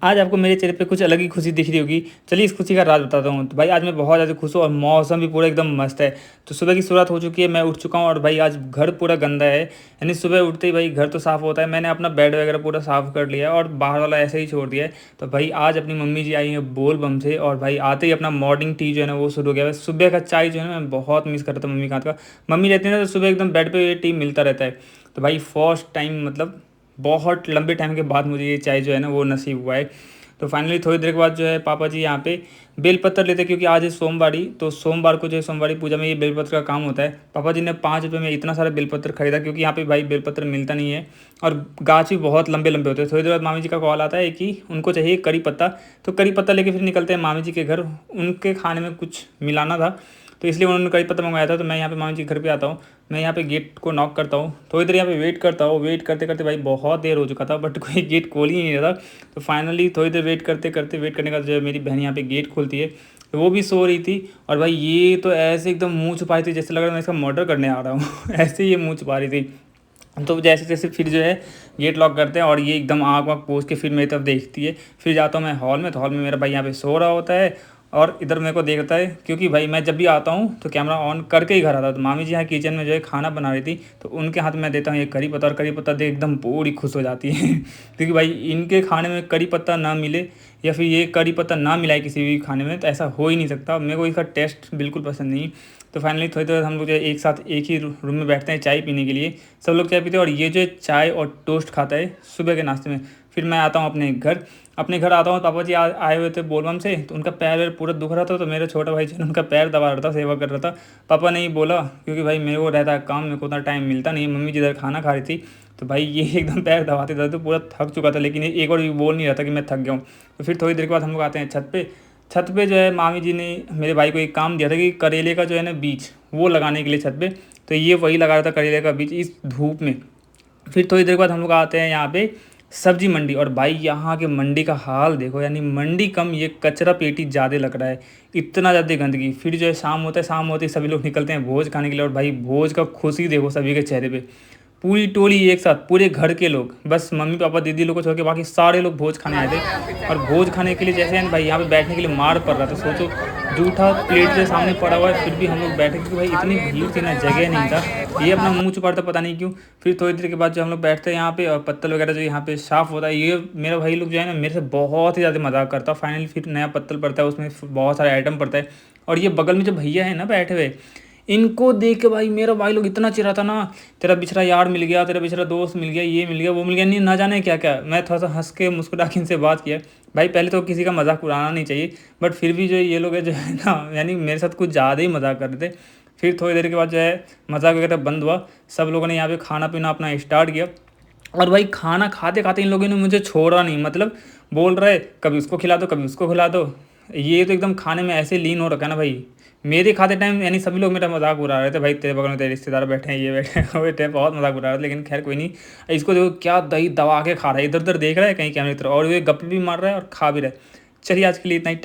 आज आपको मेरे चेहरे पे कुछ अलग ही खुशी दिख रही होगी। चलिए इस खुशी का राज बताता हूँ। तो भाई आज मैं बहुत ज़्यादा खुश हूँ और मौसम भी पूरा एकदम मस्त है। तो सुबह की शुरुआत हो चुकी है, मैं उठ चुका हूँ और भाई आज घर पूरा गंदा है। यानी सुबह उठते ही भाई घर तो साफ़ होता है। मैंने अपना बेड वगैरह पूरा साफ़ कर लिया है और बाहर वाला ऐसे ही छोड़ दिया है। तो भाई आज अपनी मम्मी जी आई हैं बोल बम से और भाई आते ही अपना मॉर्निंग टी जो है ना वो शुरू हो गया है। सुबह का चाय जो है ना मैं बहुत मिस कर रहा था मम्मी के हाथ का। मम्मी रहती है ना तो सुबह एकदम बेड पे ये टी मिलता रहता है। तो भाई फर्स्ट टाइम मतलब बहुत लंबे टाइम के बाद मुझे ये चाय जो है ना वो नसीब हुआ है। तो फाइनली थोड़ी देर के बाद जो है पापा जी यहाँ पे बेलपत्र लेते, क्योंकि आज है सोमवारी, तो सोमवार को जो है सोमवारी पूजा में ये बेलपत्र का काम होता है। पापा जी ने 5 रुपये में इतना सारा बेलपत्र खरीदा, क्योंकि यहाँ पे भाई बेलपत्र मिलता नहीं है और गाछ भी बहुत लंबे लंबे होते हैं। थोड़ी देर बाद मामी जी का कॉल आता है कि उनको चाहिए करी पत्ता। तो करी पत्ता लेके फिर निकलते हैं मामी जी के घर। उनके खाने में कुछ मिलाना था तो इसलिए उन्होंने करी पत्ता मंगवाया था। तो मैं यहाँ पे मामी जी के घर पे आता हूँ। मैं यहाँ पे गेट को नॉक करता हूँ, थोड़ी देर यहाँ पे वेट करता हूँ। वेट करते करते भाई बहुत देर हो चुका था बट कोई गेट खोल ही नहीं रहा था। तो फाइनली थोड़ी देर वेट करते करते वेट करने के बाद जो है मेरी बहन यहाँ पे गेट खोलती है। तो वो भी सो रही थी और भाई ये तो ऐसे एकदम मुंह छुपाई थी जैसे लग रहा है मैं इसका मर्डर करने आ रहा हूँ ऐसे ये मुंह छुपा रही थी। तो जैसे जैसे फिर जो है गेट लॉक करते हैं और ये एकदम आँख वाँख पोंछ के फिर मेरी तरफ देखती है। फिर जाता हूँ मैं हॉल में, तो हॉल में मेरा भाई यहाँ पे सो रहा होता है और इधर मेरे को देखता है, क्योंकि भाई मैं जब भी आता हूँ तो कैमरा ऑन करके ही घर आता हूँ। तो मामी जी यहाँ किचन में जो है खाना बना रही थी, तो उनके हाथ में देता हूँ ये करी पत्ता और करी पत्ता देख एकदम पूरी खुश हो जाती है क्योंकि भाई इनके खाने में करी पत्ता ना मिले या फिर ये करी पत्ता ना मिलाए किसी भी खाने में तो ऐसा हो ही नहीं सकता। मेरे को इसका टेस्ट बिल्कुल पसंद नहीं। तो फाइनली थोड़ी देर हम लोग जो है एक साथ एक ही रूम में बैठते हैं चाय पीने के लिए। सब लोग चाय पीते हैं और ये जो है चाय और टोस्ट खाता है सुबह के नाश्ते में। फिर मैं आता हूँ अपने घर आता हूँ। पापा जी आए हुए थे बोलबम से, तो उनका पैर वैर पूरा दुख रहा था। तो मेरा छोटा भाई जो है उनका पैर दबा रहा था, सेवा कर रहा था। पापा ने ही बोला, क्योंकि भाई मेरे को रहता है काम, मेरे को उतना टाइम मिलता नहीं। मम्मी जिधर खाना खा रही थी तो भाई ये एकदम पैर दबाते दबाते तो पूरा थक चुका था, लेकिन ये एक बार भी बोल नहीं रहा था कि मैं थक गया हूँ। तो फिर थोड़ी देर के बाद हम लोग आते हैं छत पे। छत पे जो है मामी जी ने मेरे भाई को एक काम दिया था कि करेले का जो है ना बीज वो लगाने के लिए छत पे। तो ये वही लगा रहा था करेले का बीज इस धूप में। फिर थोड़ी देर बाद हम लोग आते हैं यहाँ पे सब्जी मंडी, और भाई यहाँ के मंडी का हाल देखो, यानी मंडी कम ये कचरा पेटी ज़्यादा लग रहा है, इतना ज़्यादा गंदगी। फिर जो है शाम होता है, शाम होते ही सभी लोग निकलते हैं भोज खाने के लिए, और भाई भोज का खुशी देखो सभी के चेहरे पे। पूरी टोली एक साथ, पूरे घर के लोग, बस मम्मी पापा दीदी लोग को छोड़ के बाकी सारे लोग भोज खाने आए थे। और भोज खाने के लिए जैसे भाई यहाँ पे बैठने के लिए मार पड़ रहा था। सोचो जूठा प्लेट के सामने पड़ा हुआ है फिर भी हम लोग बैठे, क्योंकि भाई इतनी भीड़ थी ना, जगह नहीं था। ये अपना मुंह छुपाता पता नहीं क्यों। फिर थोड़ी देर के बाद जो हम लोग बैठते हैं यहाँ पे और पत्तल वगैरह जो यहाँ पे साफ़ होता है, ये मेरा भाई लोग जो है ना मेरे से बहुत ही ज़्यादा मजाक करता है। फाइनली फिर नया पत्तल पड़ता है, उसमें बहुत सारे आइटम पड़ता है। और ये बगल में जो भैया है ना बैठे हुए, इनको देख के भाई मेरा भाई लोग इतना चिढ़ाता ना, तेरा बिछड़ा यार मिल गया, तेरा बिछड़ा दोस्त मिल गया, ये मिल गया वो मिल गया, नहीं ना जाने क्या क्या। मैं थोड़ा सा हंस के मुस्कुरा के इनसे बात किया। भाई पहले तो किसी का मजाक उड़ाना नहीं चाहिए, बट फिर भी जो ये लोग है जो है ना, यानी मेरे साथ कुछ ज़्यादा ही मजाक कर रहे थे। फिर थोड़ी देर के बाद जो है मजाक वगैरह बंद हुआ। सब लोगों ने यहाँ पे खाना पीना अपना स्टार्ट किया। और भाई खाना खाते खाते इन लोगों ने मुझे छोड़ा नहीं, मतलब बोल रहे कभी उसको खिला दो कभी उसको खिला दो। ये तो एकदम खाने में ऐसे लीन हो रखा है ना भाई। मेरे खाते टाइम यानी सभी लोग मेरा मजाक उड़ा रहे थे, भाई तेरे बगल में तेरे रिश्तेदार बैठे हैं, ये बैठे हैं वो बैठे हैं, बहुत मजाक उड़ा रहे थे। लेकिन खैर कोई नहीं। इसको देखो क्या दही दबा के खा रहा है, इधर उधर देख रहा है कहीं कैमरे की तरफ, और ये गप भी मार रहा है और खा भी रहा है। चलिए आज के लिए इतना ही।